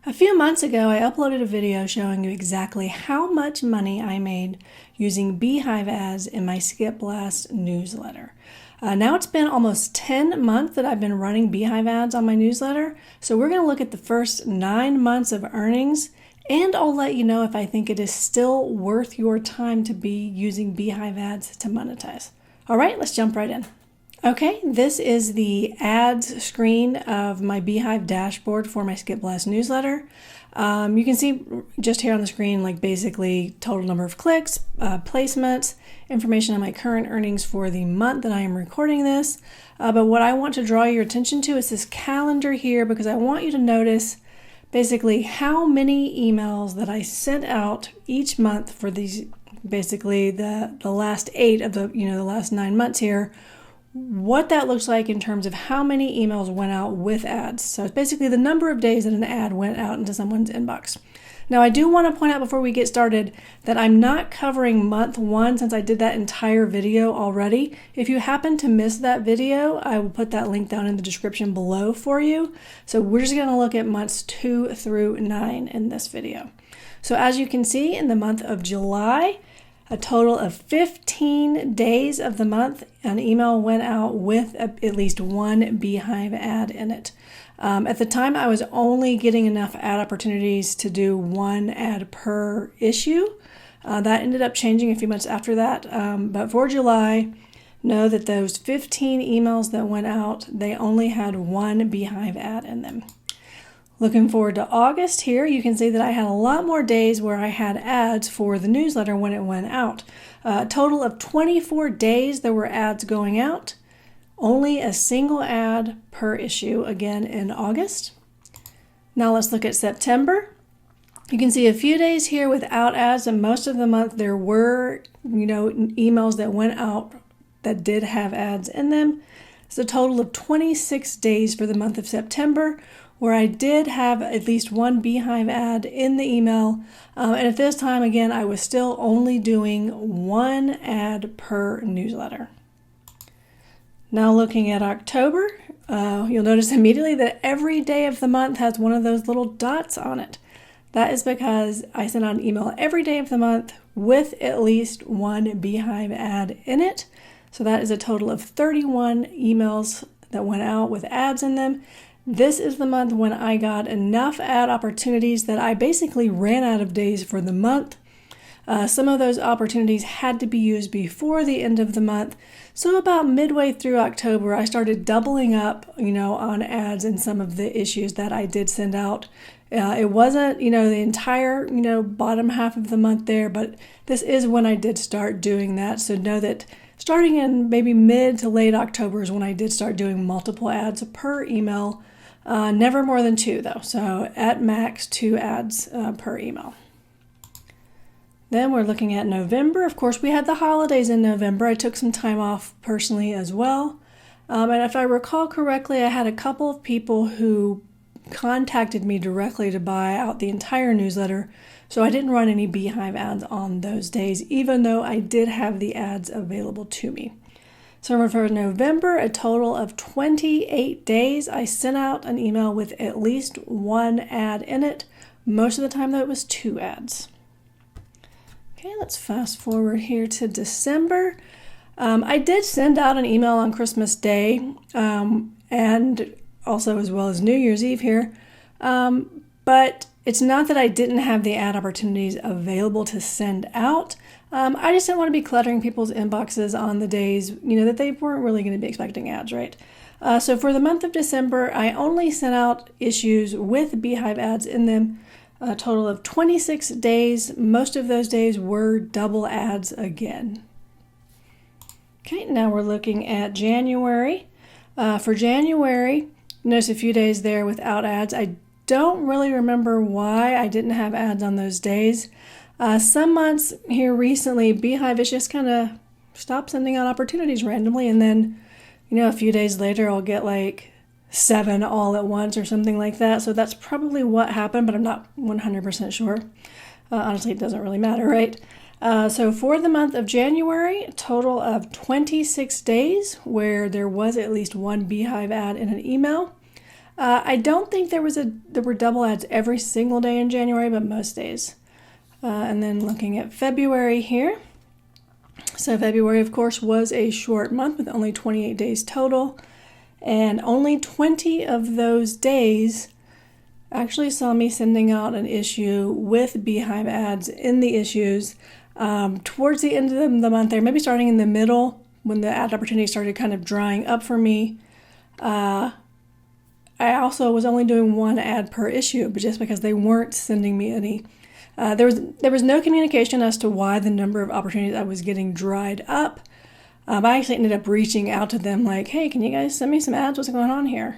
A few months ago, I uploaded a video showing you exactly how much money I made using Beehive ads in my Skip Blast newsletter. Now it's been almost 10 months that I've been running Beehive ads on my newsletter, so we're going to look at the first 9 months of earnings, and I'll let you know if I think it is still worth your time to be using Beehive ads to monetize. All right, let's jump right in. Okay, this is the ads screen of my Beehive dashboard for my Skip Blast newsletter. You can see just here on the screen, like basically total number of clicks, placements, information on my current earnings for the month that I am recording this. But what I want to draw your attention to is this calendar here, because I want you to notice basically how many emails that I sent out each month for these, basically the last 8 of the last 9 months here. What that looks like in terms of how many emails went out with ads. So it's basically the number of days that an ad went out into someone's inbox. Now I do want to point out before we get started that I'm not covering month 1 since I did that entire video already. If you happen to miss that video, I will put that link down in the description below for you. So we're just going to look at months 2 through 9 in this video. So as you can see, in the month of July, a total of 15 days of the month, an email went out with at least one Beehive ad in it. At the time, I was only getting enough ad opportunities to do 1 ad per issue. That ended up changing a few months after that. But for July, know that those 15 emails that went out, they only had 1 Beehive ad in them. Looking forward to August here, you can see that I had a lot more days where I had ads for the newsletter when it went out. A total of 24 days there were ads going out. Only a single ad per issue again in August. Now let's look at September. You can see a few days here without ads, and most of the month there were emails that went out that did have ads in them. It's a total of 26 days for the month of September, where I did have at least 1 Beehive ad in the email. And at this time, again, I was still only doing 1 ad per newsletter. Now looking at October, you'll notice immediately that every day of the month has one of those little dots on it. That is because I sent out an email every day of the month with at least 1 Beehive ad in it. So that is a total of 31 emails that went out with ads in them. This is the month when I got enough ad opportunities that I basically ran out of days for the month. Some of those opportunities had to be used before the end of the month. So about midway through October, I started doubling up, on ads in some of the issues that I did send out. It wasn't, the entire, bottom half of the month there, but this is when I did start doing that. So know that starting in maybe mid to late October is when I did start doing multiple ads per email. Never more than 2 though, so at max 2 ads per email. Then we're looking at November. Of course, we had the holidays in November. I took some time off personally as well. And if I recall correctly, I had a couple of people who contacted me directly to buy out the entire newsletter, so I didn't run any Beehive ads on those days, even though I did have the ads available to me. So for November, a total of 28 days, I sent out an email with at least 1 ad in it. Most of the time, though, it was 2 ads. Okay, let's fast forward here to December. I did send out an email on Christmas Day and also as well as New Year's Eve here, but it's not that I didn't have the ad opportunities available to send out. I just didn't want to be cluttering people's inboxes on the days, that they weren't really going to be expecting ads, right? So for the month of December, I only sent out issues with Beehive ads in them, a total of 26 days. Most of those days were double ads again. Okay, now we're looking at January. For January, notice a few days there without ads. I don't really remember why I didn't have ads on those days. Some months here recently, Beehive has just kind of stopped sending out opportunities randomly, and then, a few days later, I'll get like 7 all at once or something like that. So that's probably what happened, but I'm not 100% sure. Honestly, it doesn't really matter, right? So for the month of January, a total of 26 days where there was at least 1 Beehive ad in an email. I don't think there were double ads every single day in January, but most days. And then looking at February here. So February, of course, was a short month with only 28 days total. And only 20 of those days actually saw me sending out an issue with Beehive ads in the issues. Towards the end of the month there, maybe starting in the middle when the ad opportunity started kind of drying up for me. I also was only doing one ad per issue, but just because they weren't sending me any. There was no communication as to why the number of opportunities I was getting dried up. I actually ended up reaching out to them like, hey, can you guys send me some ads? What's going on here?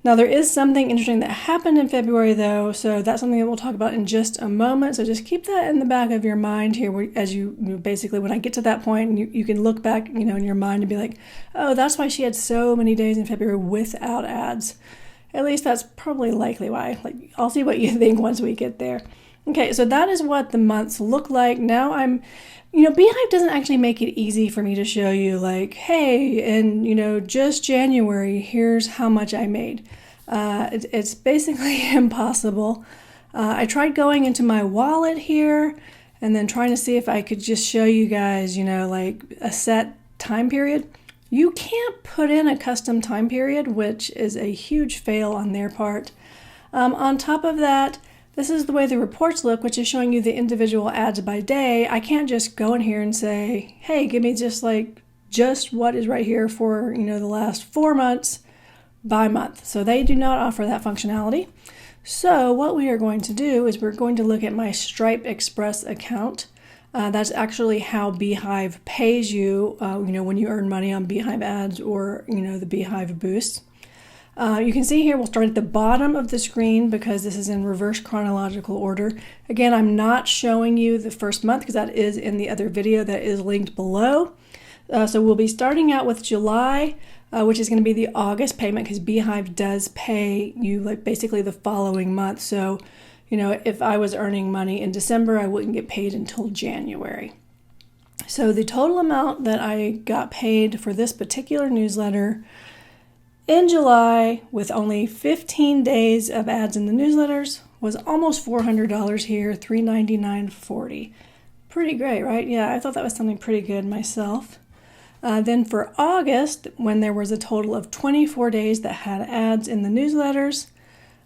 Now, there is something interesting that happened in February, though, so that's something that we'll talk about in just a moment. So just keep that in the back of your mind here as you basically, when I get to that point, you can look back, in your mind and be like, oh, that's why she had so many days in February without ads. At least that's probably likely why. I'll see what you think once we get there. Okay, so that is what the months look like. Now Beehive doesn't actually make it easy for me to show you hey, in, just January, here's how much I made. It's basically impossible. I tried going into my wallet here and then trying to see if I could just show you guys, a set time period. You can't put in a custom time period, which is a huge fail on their part. On top of that, this is the way the reports look, which is showing you the individual ads by day. I can't just go in here and say, hey, give me just what is right here for, the last 4 months by month. So they do not offer that functionality. So what we are going to do is we're going to look at my Stripe Express account. That's actually how Beehive pays you, when you earn money on Beehive ads or, the Beehive boost. You can see here, we'll start at the bottom of the screen because this is in reverse chronological order. Again, I'm not showing you the first month because that is in the other video that is linked below. So we'll be starting out with July, which is going to be the August payment because Beehive does pay you basically the following month. So, if I was earning money in December, I wouldn't get paid until January. So the total amount that I got paid for this particular newsletter in July, with only 15 days of ads in the newsletters, was almost $400 here, $399.40. Pretty great, right? Yeah, I thought that was something pretty good myself. Then for August, when there was a total of 24 days that had ads in the newsletters,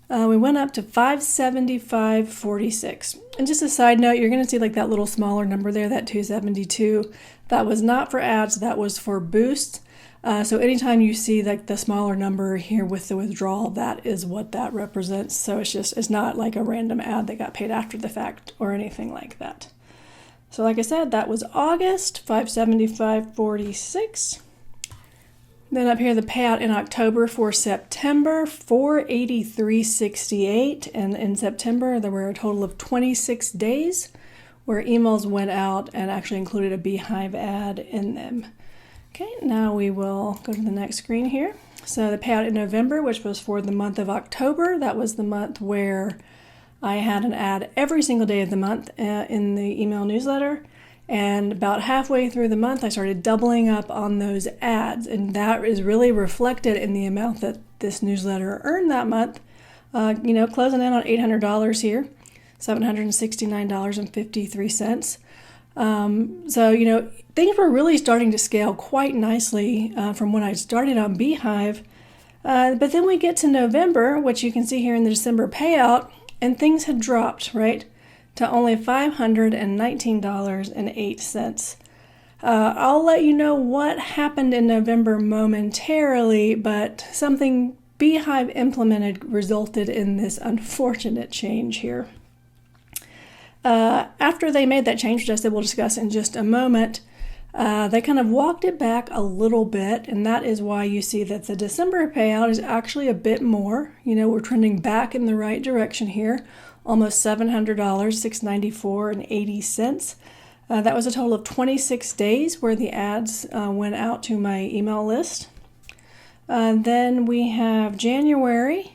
we went up to $575.46. And just a side note, you're going to see that little smaller number there, that 272. That was not for ads, that was for boosts. So anytime you see the smaller number here with the withdrawal, that is what that represents. So it's not like a random ad that got paid after the fact or anything like that. So like I said, that was August, $575.46. Then up here, the payout in October for September, $483.68. And in September, there were a total of 26 days where emails went out and actually included a Beehive ad in them. Okay, now we will go to the next screen here. So the payout in November, which was for the month of October, that was the month where I had an ad every single day of the month in the email newsletter. And about halfway through the month, I started doubling up on those ads. And that is really reflected in the amount that this newsletter earned that month. Closing in on $800 here, $769.53. So, things were really starting to scale quite nicely from when I started on Beehive. But then we get to November, which you can see here in the December payout, and things had dropped, right, to only $519.08. I'll let you know what happened in November momentarily, but something Beehive implemented resulted in this unfortunate change here. After they made that change, which I said we'll discuss in just a moment, they kind of walked it back a little bit, and that is why you see that the December payout is actually a bit more. We're trending back in the right direction here, almost $700, $694.80. That was a total of 26 days where the ads went out to my email list. Then we have January.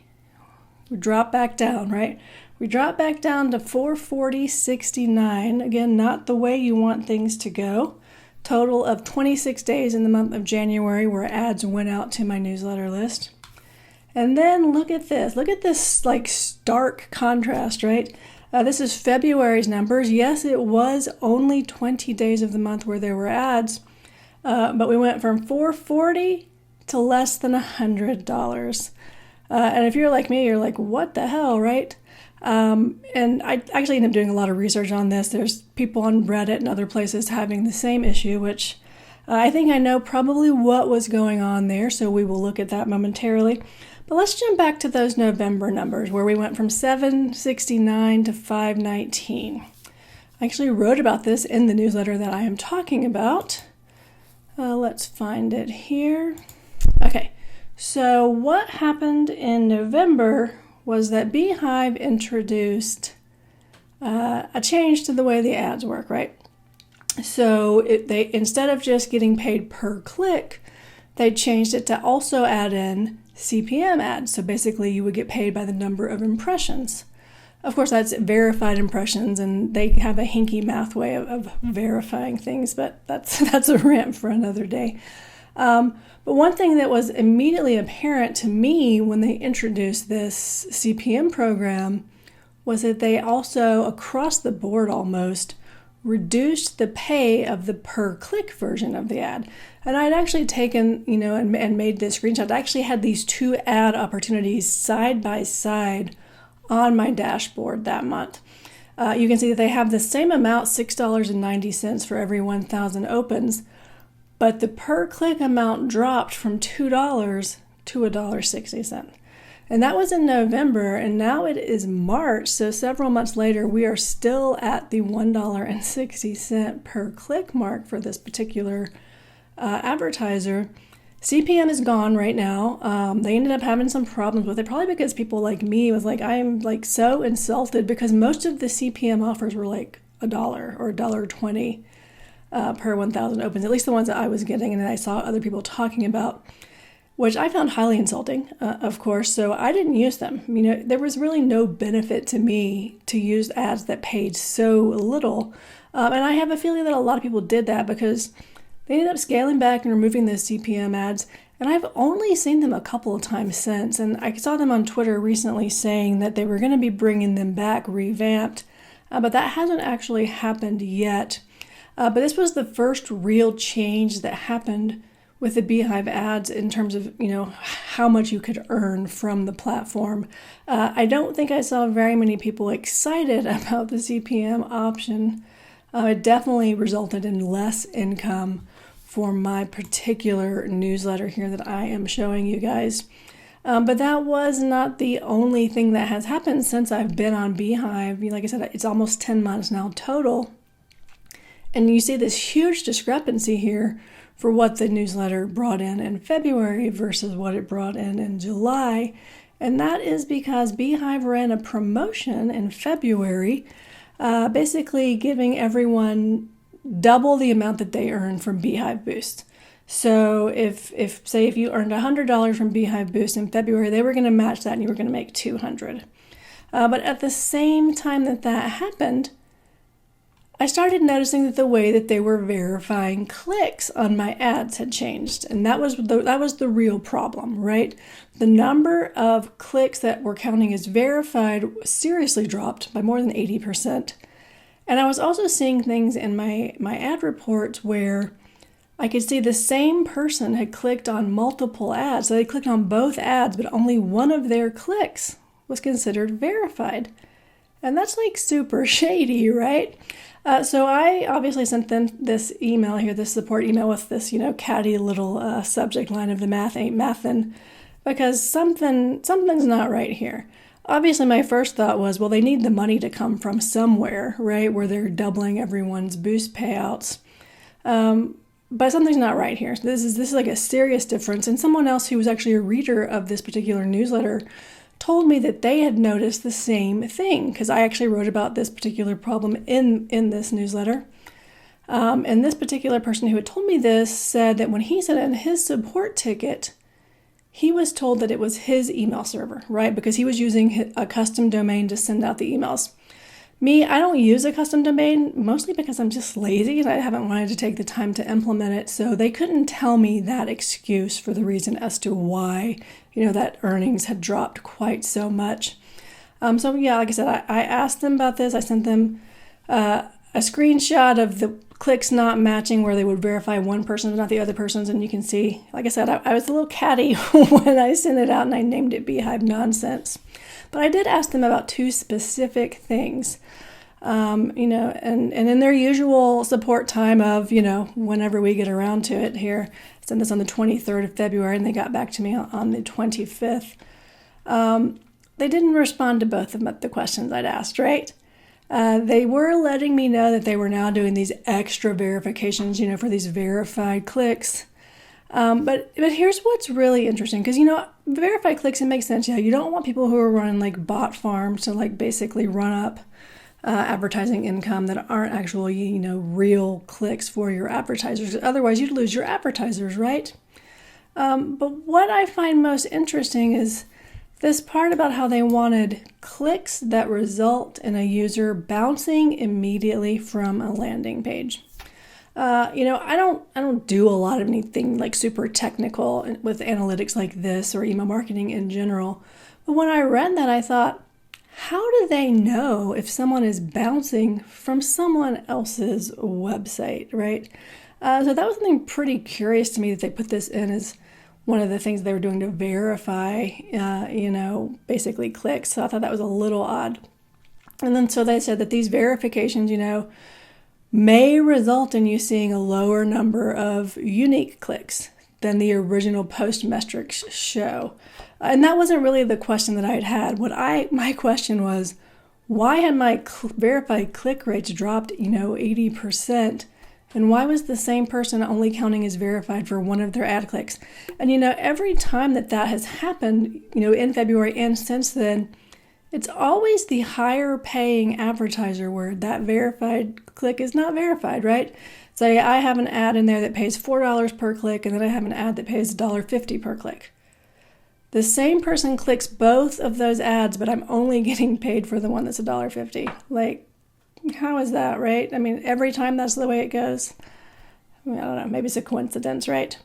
We drop back down, right? We drop back down to $440.69. Again, not the way you want things to go. Total of 26 days in the month of January where ads went out to my newsletter list. And then look at this. Look at this like stark contrast, right? This is February's numbers. Yes, it was only 20 days of the month where there were ads, but we went from $440 to less than $100. And if you're like me, you're like, what the hell, right? And I actually ended up doing a lot of research on this. There's people on Reddit and other places having the same issue, which I think I know probably what was going on there, so we will look at that momentarily. But let's jump back to those November numbers where we went from 769 to 519. I actually wrote about this in the newsletter that I am talking about. Let's find it here. Okay, so what happened in November was that Beehive introduced a change to the way the ads work, right? So they instead of just getting paid per click, they changed it to also add in CPM ads. So basically you would get paid by the number of impressions. Of course, that's verified impressions, and they have a hinky math way of verifying things, but that's a rant for another day. But one thing that was immediately apparent to me when they introduced this CPM program was that they also, across the board almost, reduced the pay of the per-click version of the ad. And I'd actually taken, and made this screenshot. I actually had these two ad opportunities side by side on my dashboard that month. You can see that they have the same amount, $6.90 for every 1,000 opens, but the per-click amount dropped from $2 to $1.60. And that was in November, and now it is March, so several months later, we are still at the $1.60 per click mark for this particular advertiser. CPM is gone right now. They ended up having some problems with it, probably because people like me was like, I am like so insulted because most of the CPM offers were like $1 or $1.20 per 1,000 opens, at least the ones that I was getting and that I saw other people talking about, which I found highly insulting, of course, so I didn't use them. There was really no benefit to me to use ads that paid so little, and I have a feeling that a lot of people did that because they ended up scaling back and removing those CPM ads, and I've only seen them a couple of times since, and I saw them on Twitter recently saying that they were going to be bringing them back revamped, but that hasn't actually happened yet. But this was the first real change that happened with the Beehive ads in terms of, how much you could earn from the platform. I don't think I saw very many people excited about the CPM option. It definitely resulted in less income for my particular newsletter here that I am showing you guys. But that was not the only thing that has happened since I've been on Beehive. Like I said, it's almost 10 months now total. And you see this huge discrepancy here for what the newsletter brought in February versus what it brought in July. And that is because Beehive ran a promotion in February, basically giving everyone double the amount that they earn from Beehive Boost. So if you earned $100 from Beehive Boost in February, they were going to match that and you were going to make $200. But at the same time that happened, I started noticing that the way that they were verifying clicks on my ads had changed, and that was the real problem, right? The number of clicks that were counting as verified seriously dropped by more than 80%. And I was also seeing things in my ad reports where I could see the same person had clicked on multiple ads. So they clicked on both ads, but only one of their clicks was considered verified. And that's like super shady, right? So I obviously sent them this email here, this support email with this, catty little subject line of the math ain't mathin', because something's not right here. Obviously, my first thought was, well, they need the money to come from somewhere, right, where they're doubling everyone's boost payouts. But something's not right here. So this is like a serious difference. And someone else who was actually a reader of this particular newsletter told me that they had noticed the same thing, because I actually wrote about this particular problem in this newsletter. And this particular person who had told me this said that when he sent in his support ticket, he was told that it was his email server, right? Because he was using a custom domain to send out the emails. Me, I don't use a custom domain, mostly because I'm just lazy and I haven't wanted to take the time to implement it. So they couldn't tell me that excuse for the reason as to why, that earnings had dropped quite so much. So yeah, like I said, I asked them about this. I sent them a screenshot of the clicks not matching where they would verify one person but not the other person's. And you can see, like I said, I was a little catty when I sent it out and I named it Beehive Nonsense. But I did ask them about two specific things, and in their usual support time of, whenever we get around to it here. I sent this on the 23rd of February and they got back to me on the 25th. They didn't respond to both of the questions I'd asked, right? They were letting me know that they were now doing these extra verifications, for these verified clicks. But here's what's really interesting, because, verified clicks, it makes sense. Yeah, you don't want people who are running like bot farms to like basically run up advertising income that aren't actual, real clicks for your advertisers. Otherwise, you'd lose your advertisers, right? But what I find most interesting is this part about how they wanted clicks that result in a user bouncing immediately from a landing page. I don't do a lot of anything like super technical with analytics like this or email marketing in general. But when I read that, I thought, how do they know if someone is bouncing from someone else's website, right? So that was something pretty curious to me that they put this in as one of the things they were doing to verify, basically clicks. So I thought that was a little odd. And then so they said that these verifications, may result in you seeing a lower number of unique clicks than the original post metrics show. And that wasn't really the question that I had. My question was, why had my verified click rates dropped, 80%? And why was the same person only counting as verified for one of their ad clicks? And, every time that has happened, in February and since then, it's always the higher paying advertiser where that verified click is not verified, right? Say I have an ad in there that pays $4 per click, and then I have an ad that pays $1.50 per click. The same person clicks both of those ads, but I'm only getting paid for the one that's $1.50. Like, how is that, right? I mean, every time that's the way it goes. I don't know, maybe it's a coincidence, right?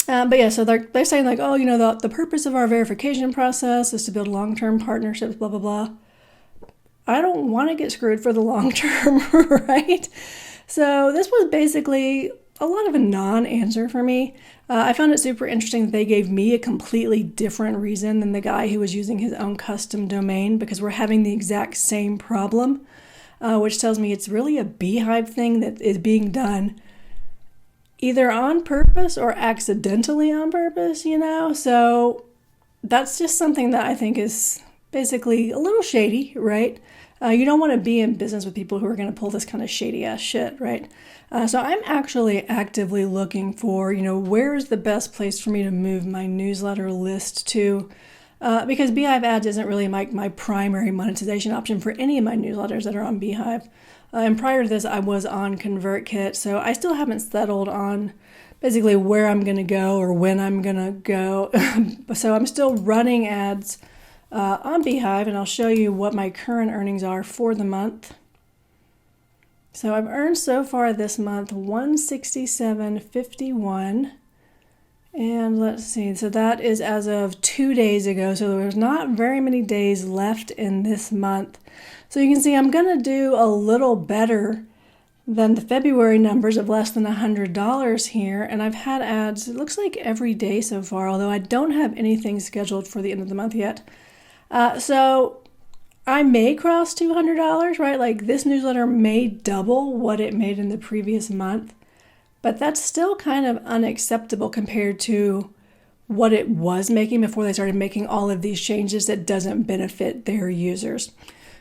But yeah, so they're saying like, oh, the purpose of our verification process is to build long-term partnerships, blah, blah, blah. I don't want to get screwed for the long term, right? So this was basically a lot of a non-answer for me. I found it super interesting that they gave me a completely different reason than the guy who was using his own custom domain, because we're having the exact same problem, which tells me it's really a Beehive thing that is being done either on purpose or accidentally on purpose, So that's just something that I think is basically a little shady, right? You don't want to be in business with people who are going to pull this kind of shady ass shit, right? So I'm actually actively looking for, where is the best place for me to move my newsletter list to? Because Beehive ads isn't really my primary monetization option for any of my newsletters that are on Beehive. And prior to this, I was on ConvertKit, so I still haven't settled on basically where I'm going to go or when I'm going to go. So I'm still running ads on Beehive, and I'll show you what my current earnings are for the month. So I've earned so far this month $167.51. And let's see, so that is as of 2 days ago. So there's not very many days left in this month. So you can see I'm going to do a little better than the February numbers of less than $100 here. And I've had ads, it looks like every day so far, although I don't have anything scheduled for the end of the month yet. So I may cross $200, right? Like this newsletter may double what it made in the previous month. But that's still kind of unacceptable compared to what it was making before they started making all of these changes that doesn't benefit their users.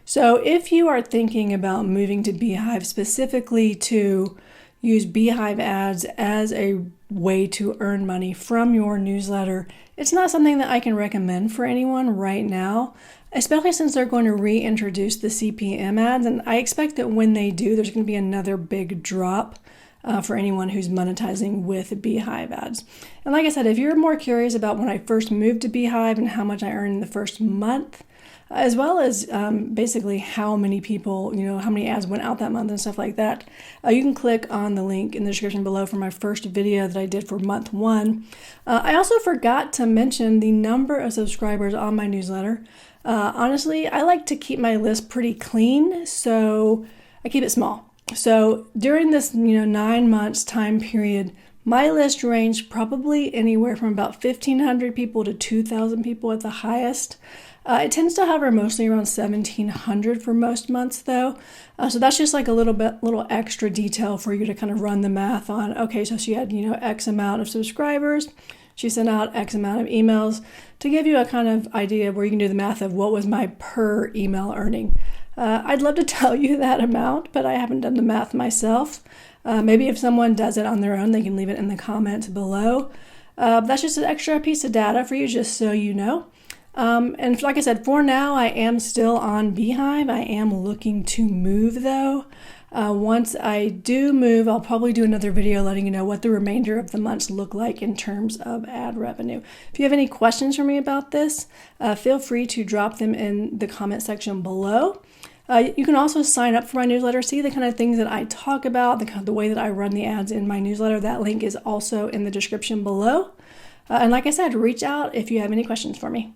So if you are thinking about moving to Beehive specifically to use Beehive ads as a way to earn money from your newsletter, it's not something that I can recommend for anyone right now, especially since they're going to reintroduce the CPM ads. And I expect that when they do, there's going to be another big drop for anyone who's monetizing with Beehive ads. And like I said, if you're more curious about when I first moved to Beehive and how much I earned in the first month, as well as basically how many people, how many ads went out that month and stuff like that. You can click on the link in the description below for my first video that I did for month 1. I also forgot to mention the number of subscribers on my newsletter. Honestly, I like to keep my list pretty clean, so I keep it small. So during this 9 months time period, my list ranged probably anywhere from about 1,500 people to 2,000 people at the highest. It tends to hover mostly around 1,700 for most months though. So that's just like a little extra detail for you to kind of run the math on. Okay, so she had, X amount of subscribers. She sent out X amount of emails to give you a kind of idea where you can do the math of what was my per email earning. I'd love to tell you that amount, but I haven't done the math myself. Maybe if someone does it on their own, they can leave it in the comments below. That's just an extra piece of data for you, just so you know. And like I said, for now, I am still on Beehive. I am looking to move though. Once I do move, I'll probably do another video letting you know what the remainder of the months look like in terms of ad revenue. If you have any questions for me about this, feel free to drop them in the comment section below. You can also sign up for my newsletter, see the kind of things that I talk about, the way that I run the ads in my newsletter. That link is also in the description below. And like I said, reach out if you have any questions for me.